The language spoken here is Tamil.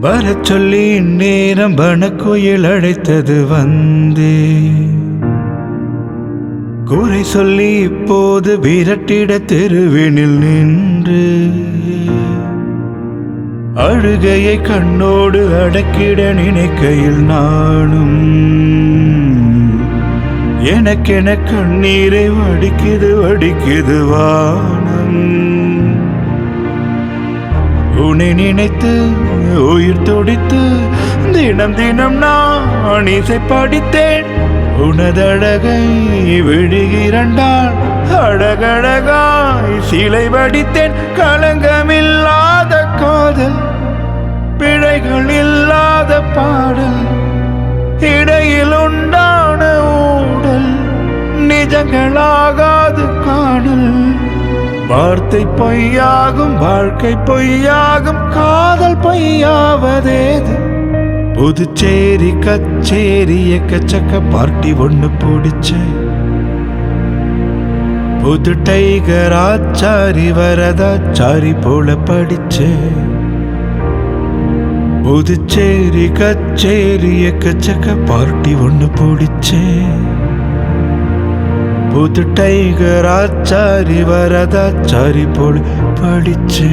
வரச் சொல்லி நேரம் வனக்குயில் அழைத்தது வந்தே குறை சொல்லி இப்போது விரட்டிட தெருவினில் நின்று அழுகையை கண்ணோடு அடக்கிட நினைக்கையில் நானும் எனக்கென கண்ணீரை வடிக்குது வானம். உன்னை நினைத்து உயிர் துடித்து தினம் தினம் நான் இசை படித்தேன். உனதழகை விழுகிறண்டால் அழகழகாய் சிலை வடித்தேன். களங்கமில்லாத காதல், பிழைகள் இல்லாத பாடல், இடையில் உண்டான ஊடல், நிஜங்களாகாது காணல். வார்த்தை பொய்யாகும், வாழ்க்கை பொய்யாகும், காதல் பொய்யாவதேது. புதுச்சேரி கச்சேரி எக்கச்சக்க பார்ட்டி ஒண்ணு பிடிச்சு புது டைகர் ஆச்சாரி வரதாச்சாரி போல படிச்சு புதுச்சேரி கச்சேரி எக்கச்சக்க பார்ட்டி ஒண்ணு பிடிச்சு புது டைகர் ஆச்சாரி வரதாச்சாரி போல படிச்சு